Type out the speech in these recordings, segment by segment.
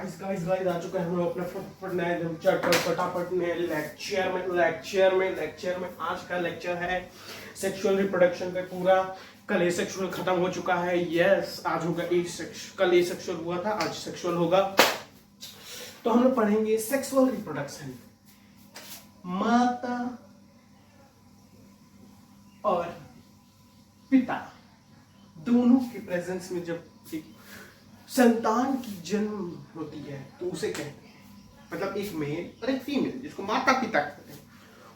Guys आ चुका है हम लोग अपने फटाफट नए फटाफट नए लेक्चर में आज का लेक्चर है सेक्सुअल रिप्रोडक्शन पे पूरा। कल ए सेक्सुअल खत्म हो चुका है। यस, आज होगा कल ए सेक्सुअल हुआ था, आज सेक्सुअल होगा। तो हम लोग पढ़ेंगे सेक्सुअल रिप्रोडक्शन। माता और पिता दोनों के प्रेजेंस में जब एक संतान की जन्म होती है तो उसे कहते हैं, मतलब एक मेल और एक फीमेल जिसको माता पिता कहते हैं,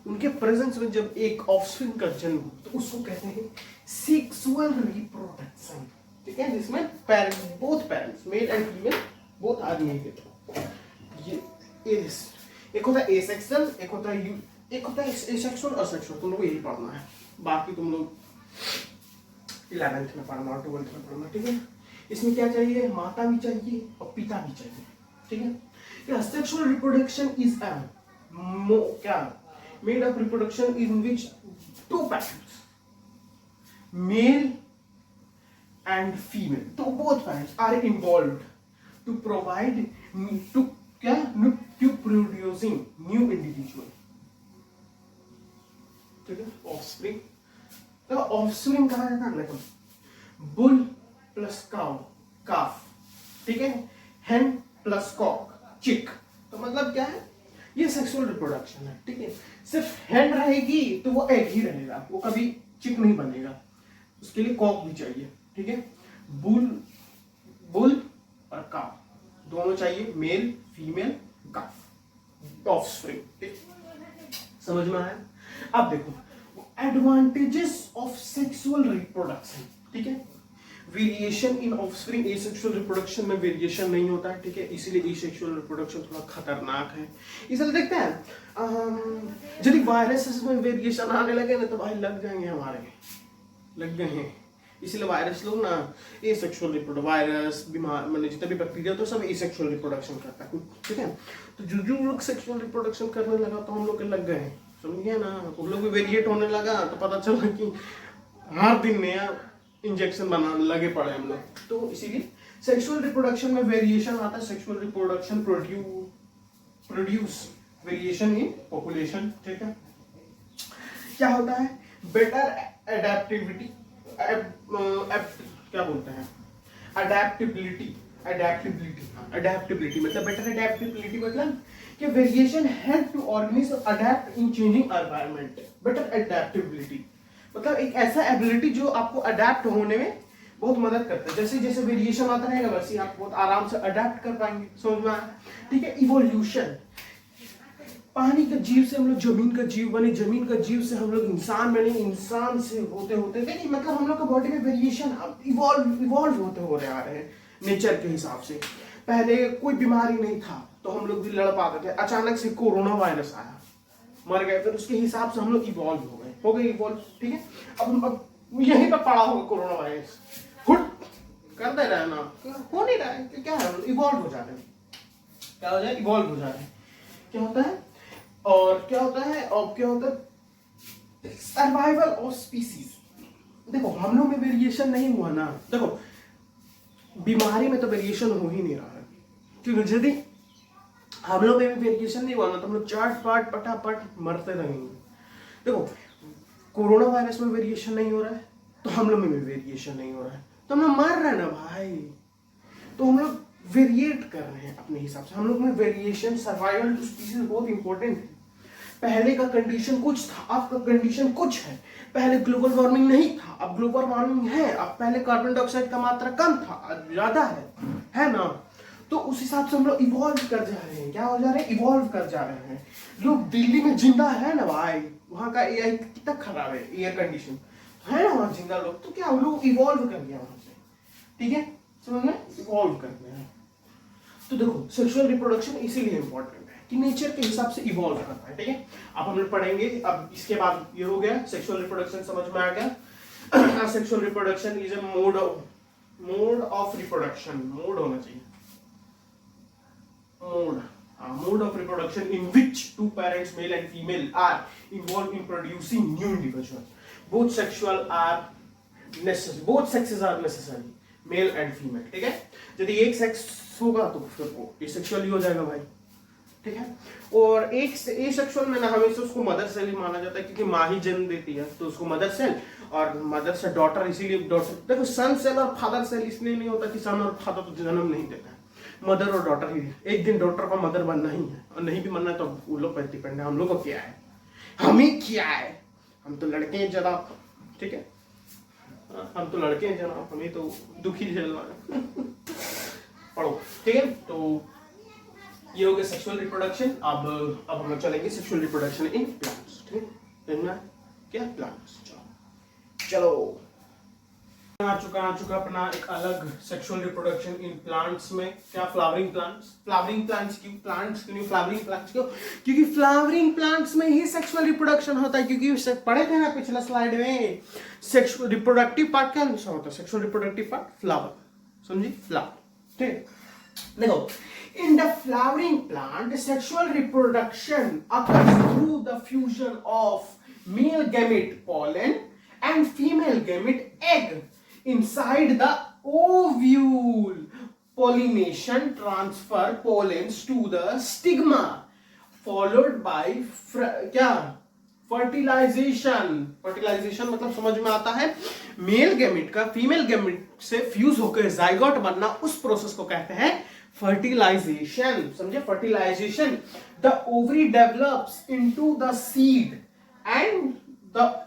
उनके प्रेजेंस में जब एक ऑफस्प्रिंग का जन्म हो तो उसको कहते हैं सेक्सुअल रिप्रोडक्शन। ठीक है, जिसमें both parents male and female both आदमी के ये एक होता है एसेक्सुअल, एक होता है एसेक्सुअल और सेक्सुअल। तुम लोग यही पढ़ना है, बाकी तुम लोग 11th में पढ़ना और 12th में पढ़ना। ठीक है, इसमें क्या चाहिए, माता भी चाहिए और पिता भी चाहिए। ठीक है, सेक्सुअल रिप्रोडक्शन इज क्या made of reproduction in which two parents male and female, तो both parents are involved to provide to producing new individual. ठीक है, ऑफस्प्रिंग। तो ऑफस्प्रिंग कहा जाता है देखो, बुल प्लस काउ काफ, ठीक है, हेन प्लस कॉक चिक। तो मतलब क्या है, ये सेक्सुअल रिप्रोडक्शन है। ठीक है, सिर्फ हेन रहेगी तो वो एग ही रहेगा, वो कभी चिक नहीं बनेगा, उसके लिए कॉक भी चाहिए। ठीक है, बुल और काफ दोनों चाहिए, मेल फीमेल काफ ऑफस्प्रिंग। ठीक, समझ में आया? अब देखो एडवांटेजेस ऑफ सेक्सुअल रिप्रोडक्शन। ठीक है, variation in offspring, asexual reproduction में वेरिएशन नहीं होता है। ठीक है, इसीलिए एसेक्सुअल रिप्रोडक्शन थोड़ा खतरनाक है। इसलिए देखते हैं यदि वायरसेस में वेरिएशन आने लगे ना तो भाई लग जाएंगे, हमारे लग गए हैं। इसलिए वायरस लोग ना एसेक्सुअल रिप्रोडक्शन, वायरस बीमार मतलब जितने भी बैक्टीरिया तो सब एसेक्सुअल रिप्रोडक्शन करता है। ठीक है, तो जो लोग सेक्सुअल रिप्रोडक्शन करने लगा तो हम लोग के लग गए, समझिए ना, हम लोग भी वेरिएट होने लगा तो पता चला कि हर दिन नया इंजेक्शन बनाने लगे पड़े हम लोग। तो इसीलिए सेक्सुअल रिप्रोडक्शन में वेरिएशन आता है। Sexual reproduction produce variation in population. ठीक है, क्या होता है, बेटर एडेप्टिविटी, क्या बोलते हैं, अडेप्टिबिलिटी मतलब बेटर एडेप्टिबिलिटी मतलब कि variation help to organism adapt in changing environment. Better adaptability मतलब एक ऐसा एबिलिटी जो आपको अडेप्ट होने में बहुत मदद करता है। जैसे जैसे वेरिएशन आता रहेगा वैसे आप बहुत आराम से अडेप्ट कर पाएंगे, समझ में आया? ठीक है, इवोल्यूशन, पानी का जीव से हम लोग जमीन का जीव बने, जमीन का जीव से हम लोग इंसान बने, इंसान से होते होते देखिए मतलब हम लोग का बॉडी में वेरिएशन इवॉल्व होते हो रहे आ रहे हैं नेचर के हिसाब से। पहले कोई बीमारी नहीं था तो हम लोग भी लड़ पाते थे, अचानक से कोरोना वायरस आया, मर गए, फिर उसके हिसाब से हम लोग इवॉल्व हो गए इवॉल्व। ठीक है, अब यहीं पर पड़ा होगा कोरोना वायरस, हुट कर दे रहा है ना, हो नहीं रहा है, क्या है, इवॉल्व हो जा रहे हैं। क्या हो जाए, इवॉल्व हो जा रहे हैं। क्या होता है और क्या होता है सर्वाइवल ऑफ स्पीसीज। देखो हम लोग में वेरिएशन नहीं हुआ ना, देखो बीमारी में तो वेरिएशन हो ही नहीं रहा है, क्योंकि यदि हम लोग में भी वेरिएशन नहीं हुआ ना तो हम लोग चाट पाट पटापट मरते रहेंगे। देखो कोरोना वायरस में वेरिएशन नहीं हो रहा है तो हम लोग में भी वेरिएशन नहीं हो रहा है, तो हम लोग मर रहे हैं ना भाई। तो हम लोग वेरिएट कर रहे हैं अपने हिसाब से, हम लोग में वेरिएशन सर्वाइवल टू स्पीसीज बहुत इंपॉर्टेंट है। पहले का कंडीशन कुछ था, अब का कंडीशन कुछ है। पहले ग्लोबल वार्मिंग नहीं था, अब ग्लोबल वार्मिंग है। अब पहले कार्बन डाइऑक्साइड का मात्रा कम था, अब ज्यादा है ना। तो उस हिसाब से हम लोग इवॉल्व कर जा रहे हैं। क्या हो जा रहे हैं, इवॉल्व कर जा रहे हैं। लोग दिल्ली में जिंदा है ना भाई, वहां का एयर कितना खराब है, एयर कंडीशन है ना वहां जिंदा लोग, तो क्या लोग इवॉल्व कर गया वहां से। ठीक है, समझ में, इवॉल्व करते हैं। तो देखो सेक्सुअल रिप्रोडक्शन इसीलिए इंपॉर्टेंट है कि नेचर के हिसाब से इवॉल्व करता है। ठीक है, अब हम लोग पढ़ेंगे, अब इसके बाद ये हो गया सेक्सुअल रिप्रोडक्शन, समझ में आ गया। Sexual reproduction is a mode of reproduction, mode होना चाहिए, mode of reproduction in which two parents male and female are involved in producing new individual. Both sexes are necessary, mail and female, ठीक है। यदि एक sex होगा तो फिर वो एसेक्सुअल ही हो जाएगा भाई, ठीक है। और एक एसेक्सुअल में ना हमेशा उसको मदर सेल ही माना जाता है, क्योंकि माँ ही जन्म देती है, तो उसको मदर सेल, और मदर से डॉटर, इसीलिए डॉटर, देखो सन सेल और फादर सेल इसलिए नहीं होता कि सन और फादर तो जन्म नहीं देता है, मदर और डॉटर ही। एक दिन डॉटर का मदर बनना ही है, और नहीं भी बनना है तो वो लोग पर डिपेंड है। हम लोग को क्या है, हम ही क्या है, हम तो लड़के हैं जनाब, ठीक है, हम तो लड़के हैं जनाब, हमें तो दुखी झेलना है। पढ़ो, ठीक है। तो ये हो गया सेक्सुअल रिप्रोडक्शन। अब हम लोग चलेंगे सेक्सुअल रिप्रोडक्शन इन प्लांट्स, ठीक है। क्या प्लांट्स, चलो आ चुका अपना एक अलग सेक्सुअल रिप्रोडक्शन इन प्लांट्स में। क्या फ्लावरिंग प्लांट्स, फ्लावरिंग प्लांट्स क्यों, प्लांट्स क्यों, फ्लावरिंग प्लांट्स क्यों, क्योंकि फ्लावरिंग प्लांट्स में ही सेक्सुअल रिप्रोडक्शन होता है। क्योंकि पढ़े थे ना पिछला स्लाइड में, सेक्सुअल रिप्रोडक्टिव पार्ट क्या होता है, सेक्सुअल रिप्रोडक्टिव पार्ट फ्लावर, समझी, फ्लावर, ठीक है। देखो, in the flowering plant sexual reproduction occurs through the fusion of male gamete pollen and female gamete egg inside the ovule. Pollination transfer pollens to the stigma followed by क्या fertilisation. Fertilisation मतलब समझ में आता है, male gamete का female gamete से fuse होकर zygote बनना, उस प्रोसेस को कहते हैं फर्टिलाइजेशन, समझे, fertilisation. The ovary develops into the seed and the,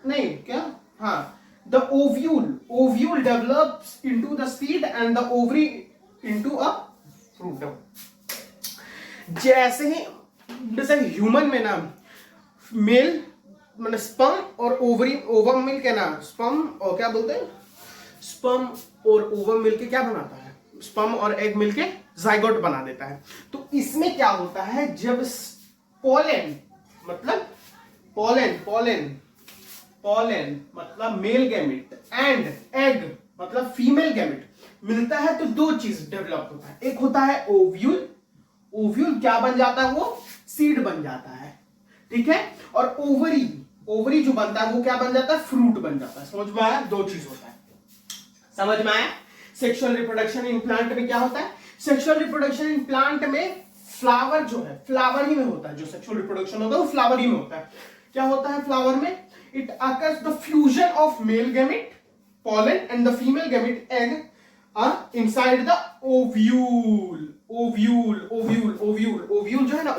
नहीं क्या, हाँ, the ovule develops into the seed and the ovary into a fruit. जैसे ह्यूमन में ना मेल मतलब स्पर्म और ओवरी, ओवम मिल के ना, स्पर्म और क्या बोलते हैं, स्पर्म और ओवम मिलके क्या बनाता है, स्पर्म और एग मिलके जाइगोट बना देता है। तो इसमें क्या होता है, जब पोलन मतलब पोलन मतलब मेल गैमेट एंड एग मतलब फीमेल गैमेट मिलता है, तो दो चीज डेवलप होता है। एक होता है ओव्यूल, ओव्यूल क्या बन जाता है, वो सीड बन जाता है, ठीक है। और ओवरी जो बनता है वो क्या बन जाता है, फ्रूट बन जाता है। समझ में आया, दो चीज होता है, समझ में आया। सेक्सुअल रिप्रोडक्शन इन प्लांट में क्या होता है, सेक्सुअल रिप्रोडक्शन इन प्लांट में फ्लावर जो है, फ्लावर ही में होता है, जो सेक्सुअल रिप्रोडक्शन होता है वो फ्लावर ही में होता है। क्या होता है फ्लावर में, it occurs the fusion of male gamete pollen and the female gamete egg inside the ovule जो है ना,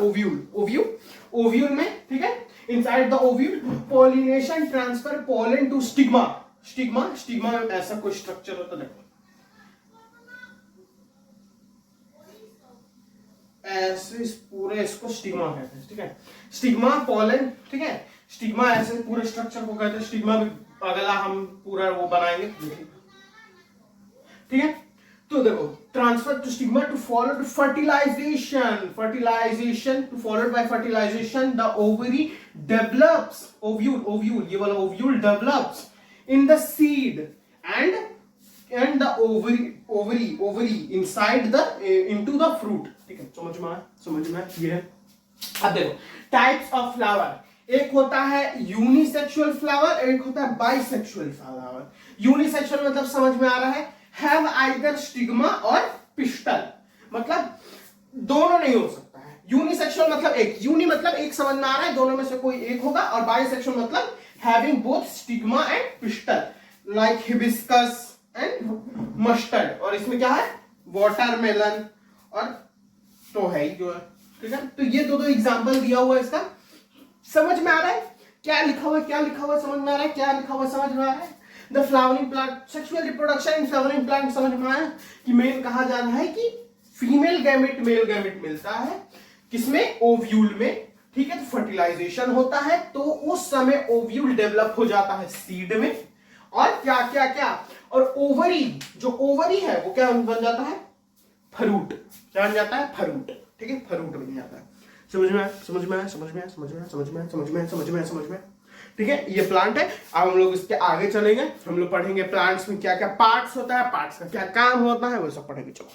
ओव्यूल में, ठीक है, inside the ovule pollination transfer pollen to stigma में ऐसा कोई स्ट्रक्चर होता है, ऐसे पूरे इसको स्टिग्मा कहते हैं, ठीक है। स्टिग्मा पोलन, ठीक है, स्टिग्मा ऐसे पूरे स्ट्रक्चर को कहते हैं। स्टिग्मा भी अगला हम पूरा वो बनाएंगे, ठीक है। तो देखो, transfer to stigma to follow to fertilisation to followed by fertilisation the ovary develops, ovule ये वाला ovule develops in the seed and the ovary inside the into the fruit, ठीक है। समझ में ये है। अब देखो टाइप्स ऑफ फ्लावर, एक होता है यूनिसेक्सुअल फ्लावर, एक होता है बाइसेक्सुअल फ्लावर। यूनिसेक्सुअल मतलब समझ में आ रहा है, हैव आइदर स्टिग्मा और पिस्टल, मतलब दोनों नहीं हो सकता है। यूनिसेक्सुअल मतलब एक, यूनि मतलब एक समझ में आ रहा है, दोनों में से कोई एक होगा। और बाइसेक्सुअल मतलब having both stigma and pistol, like hibiscus and mustard. और इसमें क्या है, वाटरमेलन और तो है ही जो है, ठीक है। तो ये दो एग्जांपल दिया हुआ है इसका, समझ में आ रहा है क्या लिखा हुआ है, समझ में आ रहा है क्या लिखा हुआ, समझ में आ रहा है। The flowering plant, sexual reproduction in flowering plant, समझ में आया कि मेन कहा जा रहा है कि फीमेल गैमेट मेल गैमेट मिलता है किसमें, ओव्यूल में, ठीक है। तो फर्टिलाइजेशन होता है, तो उस समय ओव्यूल डेवलप हो जाता है सीड में, और क्या और ओवरी, जो ओवरी है वो क्या बन जाता है, फ्रूट, क्या बन जाता है, फ्रूट, ठीक है, फ्रूट बन जाता है। समझ में, ठीक है। ये प्लांट है। अब हम लोग इसके आगे चलेंगे, हम लोग पढ़ेंगे प्लांट्स में क्या क्या पार्ट्स होता है, पार्ट्स का क्या काम होता है, वो सब पढ़ेंगे। चलो,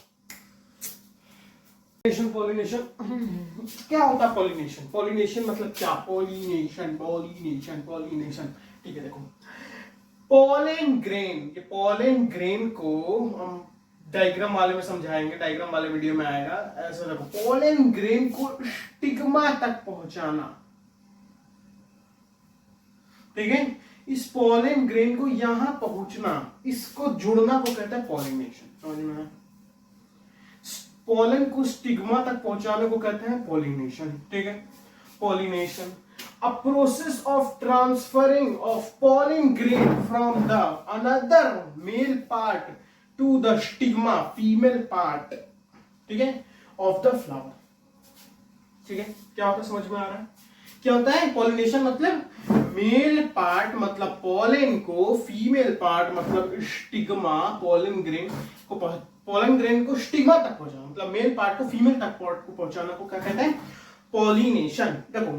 पॉलिनेशन क्या होता है, पॉलिनेशन मतलब क्या, पॉलिनेशन, ठीक है। देखो, पोलन ग्रेन, ये पोलन ग्रेन को हम डायग्राम वाले में समझाएंगे, डायग्राम वाले वीडियो में आएगा। ऐसा देखो, पोलन ग्रेन को स्टिग्मा तक पहुंचाना, ठीक है, इस पोलन ग्रेन को यहां पहुंचना, इसको जुड़ना को कहता है पॉलिनेशन। समझ में आया? पोलन को स्टिग्मा तक पहुंचाने को कहते हैं पॉलिनेशन, ठीक है, pollination. A process of transferring of pollen grain from the another male part to the stigma, female part, ठीक है, of the flower, ठीक है। क्या होता है, समझ में आ रहा है? क्या होता है पॉलिनेशन? मतलब मेल पार्ट मतलब पोलन को, फीमेल पार्ट मतलब स्टिग्मा, पोलन ग्रेन को स्टिग्मा तक पहुंचाना, मतलब मेल पार्ट को फीमेल तक को पहुंचाना को क्या कहते हैं? पॉलिनेशन। देखो,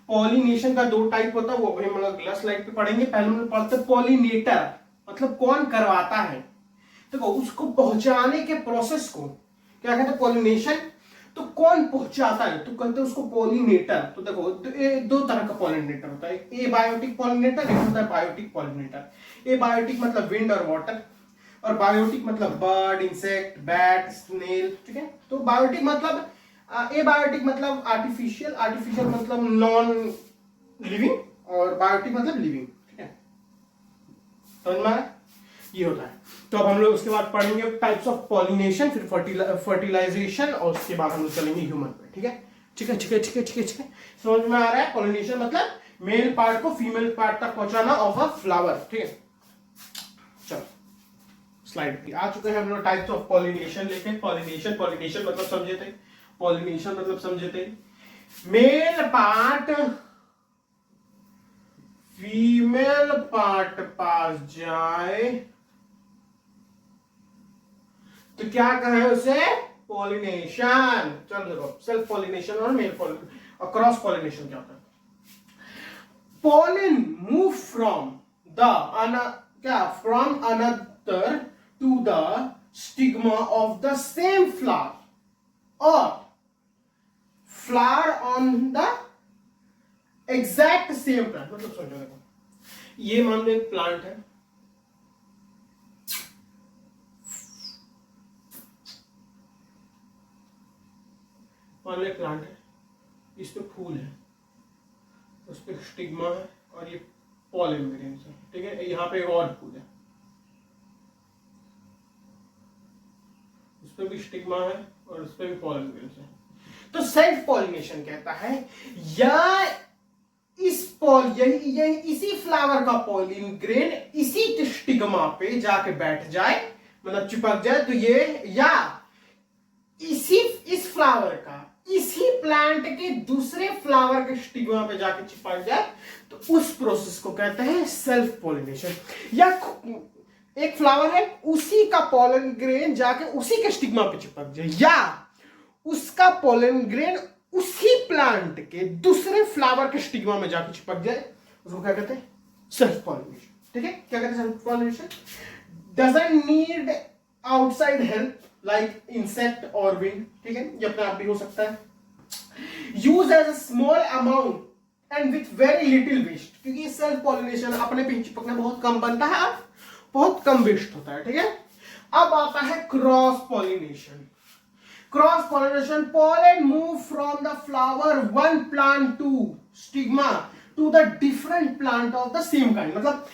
पॉलिनेशन का दो टाइप होता है, वो हम लोग अगला स्लाइड पे पढ़ेंगे। पहले हम लोग पढ़ते पॉलिनेटर, मतलब कौन करवाता है। देखो, उसको पहुंचाने के प्रोसेस को क्या कहते हैं? पॉलिनेशन। तो कौन पहुंचाता है तो कहते हैं उसको पॉलिनेटर। तो देखो, दो तरह का पॉलिनेटर होता है, एबायोटिक पॉलिनेटर, एक होता है बायोटिक पॉलिनेटर। एबायोटिक मतलब विंड और वाटर, और बायोटिक मतलब बर्ड, इंसेक्ट, बैट, स्नेल, ठीक है। तो बायोटिक मतलब, एबायोटिक मतलब आर्टिफिशियल, आर्टिफिशियल मतलब नॉन लिविंग, और बायोटिक मतलब लिविंग, ठीक है। समझ में आया? ये होता है। तो अब हम लोग उसके बाद पढ़ेंगे टाइप्स ऑफ पॉलिनेशन, फिर फर्टिलाइजेशन, और उसके बाद हम लोग चलेंगे ह्यूमन पे, ठीक है, ठीक है, ठीक है, ठीक है, ठीक है, ठीक है। समझ में आ रहा है? पॉलिनेशन मतलब मेल पार्ट को फीमेल पार्ट तक पहुंचाना ऑफ अ फ्लावर, ठीक है। चलो स्लाइड पे आ चुके हैं हम लोग टाइप्स ऑफ पॉलिनेशन लेके। पॉलिनेशन मतलब समझे थे, पॉलिनेशन मतलब समझे थे मेल पार्ट फीमेल पार्ट पास जाए तो क्या कहें उसे? पॉलिनेशन। चलो देखो, सेल्फ पॉलिनेशन और मेल पॉलिनेशन और क्रॉस पॉलिनेशन क्या होता है? pollen move from another to the stigma of the same flower or flower on the exact same plant। मतलब सोचो, देखो, ये मान लो एक प्लांट है, मान लो एक प्लांट है, इस पे फूल है, उस पे स्टिग्मा है, और ये पॉलन ग्रेन्स है, ठीक है। यहाँ पे और फूल है, उस पे भी स्टिग्मा है और उस पे भी पॉलन ग्रेन्स है। तो सेल्फ पॉलिनेशन कहता है या इसी फ्लावर का पॉलिन ग्रेन इसी स्टिग्मा पे जाके बैठ जाए, मतलब चिपक जाए, तो ये, या इस फ्लावर का इसी प्लांट के दूसरे फ्लावर के स्टिग्मा पे जाके चिपक जाए, तो उस प्रोसेस को कहते हैं सेल्फ पॉलिनेशन। या एक फ्लावर है, उसी का पोलन ग्रेन जाके उसी के स्टिग्मा पे चिपक जाए, या उसका पोलन ग्रेन उसी प्लांट के दूसरे फ्लावर के स्टिग्मा में जाके चिपक जाए, उसको क्या कहते हैं? सेल्फ पॉलिनेशन, ठीक है। क्या कहते हैं self pollination? Doesn't need outside help like insect और विंड, ठीक है, ये अपने आप भी हो सकता है। Use as a small amount and with very little waste, क्योंकि सेल्फ पॉलिनेशन अपने पे चिपकना बहुत कम बनता है और बहुत कम वेस्ट होता है, ठीक है। अब आता है cross pollination. Cross pollination, pollen move from the flower one plant to stigma to the different plant of the same kind। मतलब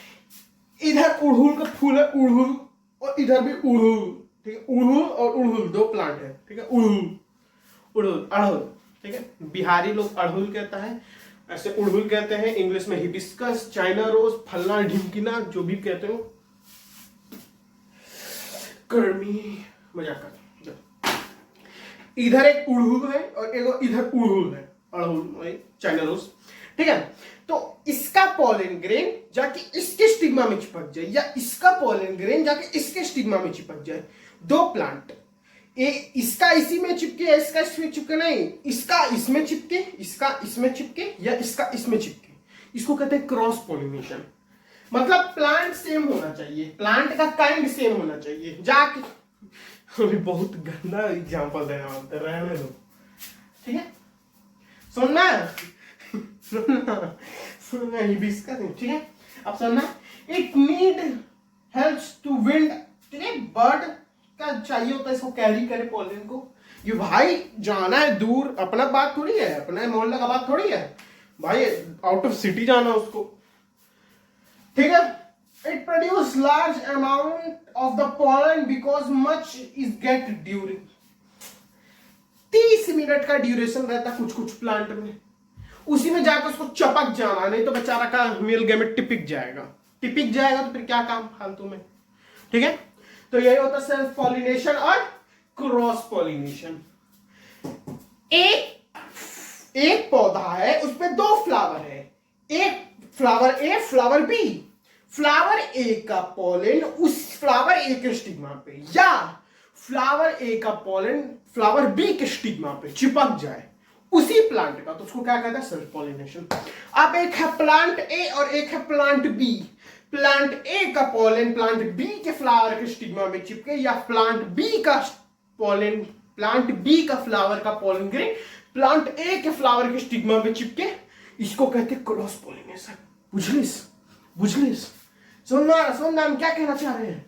इधर उड़हुल का फूल है, उड़हुल, और इधर भी उड़हुल, ठीक है। उड़हुल और उड़हुल दो प्लांट है, ठीक है। अड़हुल, ठीक है। बिहारी लोग अड़हुल कहता है, ऐसे उड़हुल कहते हैं। इंग्लिश में हिबिस्कस, चाइना रोज, फलना ढिमकिना, जो भी कहते हो, कर्मी, मजाक कर। इधर एक उड़हुल है और एक इधर उड़हुल है, अड़हुल, चाइना रोज, ठीक है। तो इसका पोलन ग्रेन जाके इसके स्टिग्मा में चिपक जाए, या इसका पोलन ग्रेन जाके इसके स्टिग्मा में चिपक जाए। दो प्लांट, इसका इसी में चिपके या इसका इसमें चिपके, नहीं, इसका इसमें चिपके, इसका इसमें चिपके, या इसका इसमें चिपके, इसको कहते हैं क्रॉस पॉलिनेशन। मतलब प्लांट सेम होना चाहिए, प्लांट का काइंड सेम होना चाहिए। जाके अभी बहुत गंदा एग्जांपल देना होता है, रहने दो, ठीक है। सुनना हिबिस्कस, ठीक है। अब सुनना, it need helps to wind, ठीक है, बर्ड का चाहिए होता है इसको कैरी करे पॉलन को। ये भाई जाना है दूर, अपना बात थोड़ी है, अपना मोहल्ला का बात थोड़ी है भाई, आउट ऑफ सिटी जाना उसको, ठीक है। It produce large amount of the pollen because much is get during, 30 minute का ड्यूरेशन रहता है कुछ कुछ प्लांट में, उसी में जाकर उसको चपक जाना, नहीं तो बेचारा का मेल गैमेट टिपिक जाएगा, टिपिक जाएगा तो फिर क्या काम फालतू में, ठीक है। तो यही होता है सेल्फ पॉलिनेशन और क्रॉस पॉलिनेशन। एक पौधा है उसमें 2 फ्लावर है, एक flower A flower B, flower A का पॉलन उस फ्लावर ए के स्टिग्मा पे या फ्लावर ए का पॉलन फ्लावर बी के स्टिग्मा पे चिपक जाए उसी प्लांट का, तो उसको क्या कहते हैं सेल्फ पॉलिनेशन। अब एक है प्लांट ए और एक है प्लांट बी, प्लांट ए का पॉलन प्लांट बी के फ्लावर के स्टिग्मा में चिपके या प्लांट बी का पॉलन प्लांट बी का फ्लावर का पॉलन ग्रेन प्लांट ए के फ्लावर के स्टिग्मा में चिपके, इसको कहते हैं क्रॉस पॉलिनेशन। बुझलिस सुनना हम क्या कहना चाह रहे हैं।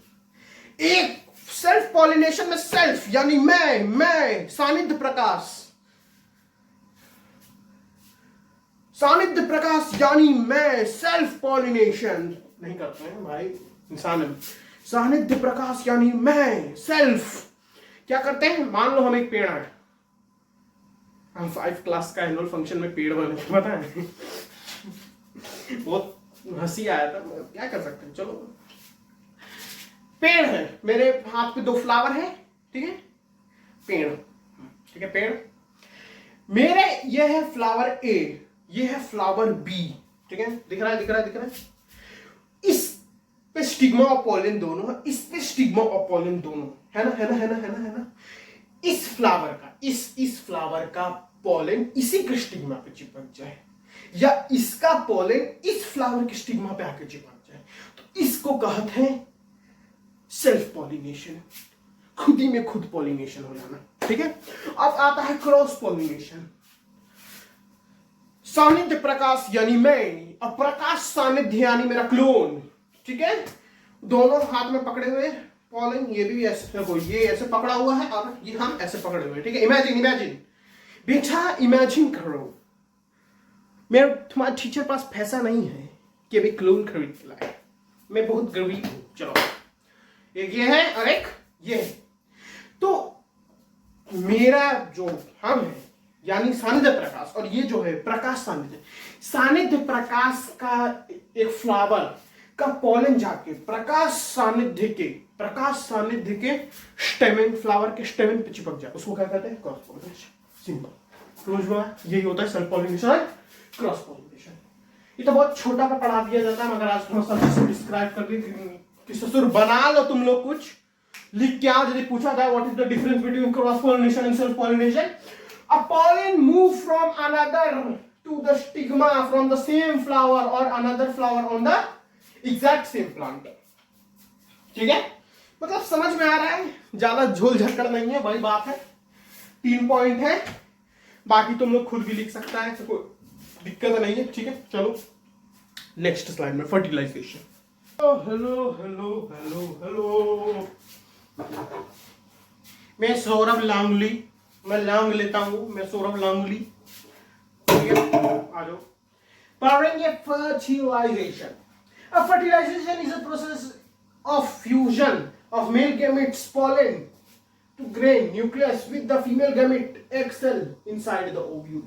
एक सेल्फ पॉलिनेशन में सेल्फ यानी मैं सानिध्य प्रकाश यानी मैं सेल्फ पॉलिनेशन नहीं करते हैं भाई इंसान है। सानिध्य प्रकाश यानी मैं सेल्फ क्या करते हैं, मान लो हम एक पेड़ है, हम 5 क्लास का एनुअल फंक्शन में पेड़ बने थे, पता है बहुत हंसी आया था, क्या कर सकते हैं, चलो पेड़ है, मेरे हाथ पे 2 फ्लावर है, ठीक है, पेड़, ठीक है, पेड़ मेरे, ये है फ्लावर ए, ये है फ्लावर बी, ठीक है, दिख रहा है, इस पे स्टिग्मा और पॉलन दोनों है, इस पे स्टिग्मा और पॉलन दोनों है ना। इस फ्लावर का इस फ्लावर का पॉलन इसी के स्टिग्मा पे चिपक जाए या इसका पॉलन इस फ्लावर के स्टिग्मा पे आके चिपक जाए, तो इसको कहते हैं सेल्फ पॉलिनेशन, खुद ही में खुद पॉलिनेशन हो जाना, ठीक है। अब आता है क्रॉस पॉलिनेशन। सानिध्य प्रकाश यानी मैं, अब प्रकाश सानिध्य यानी मेरा क्लोन, ठीक है, दोनों हाथ में पकड़े हुए पॉलन, ये भी ऐसे, ये ऐसे पकड़ा हुआ है और ये हम ऐसे पकड़े हुए हैं, ठीक है। इमेजिन बेटा, इमेजिन करो मेरे तुम्हारे टीचर पास पैसा नहीं है कि अभी क्लोन खरीद के लाए, मैं बहुत गरीब हूं, चलो एक ये है और एक ये है, तो मेरा जो हम है यानी सानिध्य प्रकाश और ये जो है प्रकाश सानिध्य प्रकाश का एक फ्लावर का पॉलन जाके प्रकाश सानिध्य के स्टेमन, फ्लावर के स्टेमन पे चिपक जाए, उसको क्या कहते हैं क्रॉस पॉलिनेशन। सिंपल समझ में, यही होता है सेल्फ पॉलिनेशन और क्रॉस पॉलिनेशन। ये तो बहुत छोटा सा पढ़ा दिया जाता है, मगर आज थोड़ा सा डिस्क्राइब कर दी कि ससुर बना लो तुम लोग, कुछ लिख के आओ। यदि पूछा जाए what is the difference between cross pollination and self pollination, a pollen move from another to the stigma from the same flower or another flower on the exact same plant, ठीक है, मतलब समझ में आ रहा है, ज्यादा झोल झक्कड़ नहीं है, वही बात है, 3 पॉइंट है, बाकी तुम लोग खुद भी लिख सकता है, कोई दिक्कत नहीं है, ठीक है। चलो नेक्स्ट स्लाइड में फर्टिलाइजेशन। हेलो, मैं सौरभ लांगली, मैं लांग लेता हूं, मैं सौरभ लांगली, ठीक है, आ जाओ। पढ़ेंगे फर्टिलाइजेशन। अब fertilisation is a process of fusion of male gametes pollen to grain nucleus with the female gamete egg cell inside the ovule।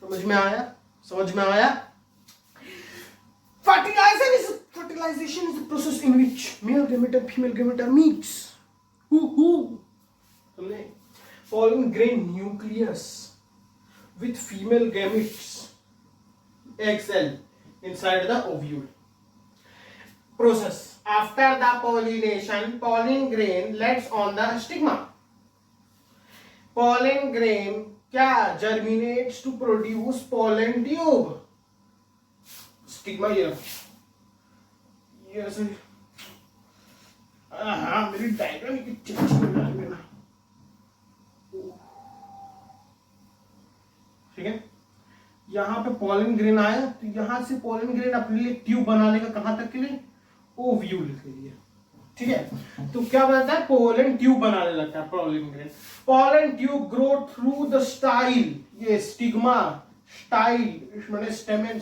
समझ में आया? Fertilization is a process in which male gamete and female gamete meets समझे, pollen grain nucleus with female gametes egg cell inside the ovule process. After the pollination, pollen grain lands on the stigma. Pollen grain क्या germinates to produce pollen tube. Stigma ये ऐसे, हाँ मेरी diagram की चिट्ठी बना लेना, ठीक है। यहाँ पे पॉलन ग्रेन आया, तो यहाँ से पॉलन ग्रेन अपने लिए ट्यूब बना लेगा, कहां तक के लिए, ओव्यूल के लिए। ठीक है, तो क्या बनता है, पोलन ट्यूब बनाने लगता है pollen grain. Pollen tube grow through the style, ये स्टिग्मा, स्टाइल माने स्टेमेन,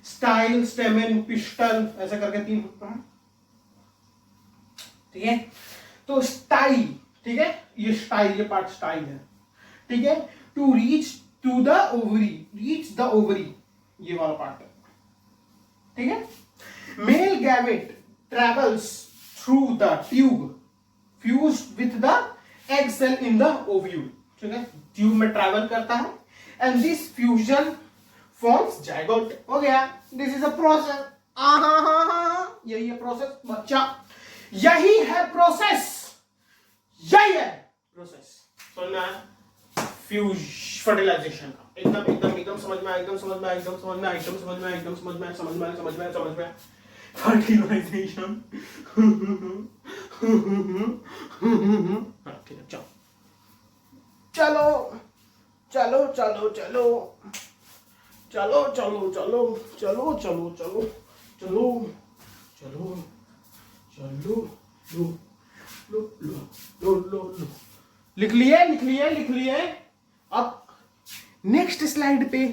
स्टाइल स्टेमेन पिस्टल, ऐसा करके 3 होता है। ठीक है, तो स्टाइल, ठीक है, ये स्टाइल, ये पार्ट स्टाइल है। ठीक है, to reach to the ovary, reach the ovary, ये वाला पार्ट है। ठीक है, male gamete travels through the tube fused with the egg cell in the ovule. ठीक है, ट्यूब में ट्रैवल करता है and this fusion forms zygote. हो गया, दिस इज अ प्रोसेस। यही है प्रोसेस बच्चा, यही है प्रोसेस, यही है प्रोसेस। समझ में आया, फ्यूज फर्टिलाइजेशन का, एकदम एकदम एकदम समझ में आया, एकदम समझ में आया, एकदम समझ में आया, एकदम समझ में आया, एकदम समझ में आया, समझ में आया, समझ में आया, समझ में आया। फर्टिलाइजेशन। ठीक है, चलो चलो चलो चलो चलो चलो चलो चलो चलो चलो चलो चलो चलो लो लो लो लो लो लो, लिख लिए लिख लिए लिख लिए। अब नेक्स्ट स्लाइड पे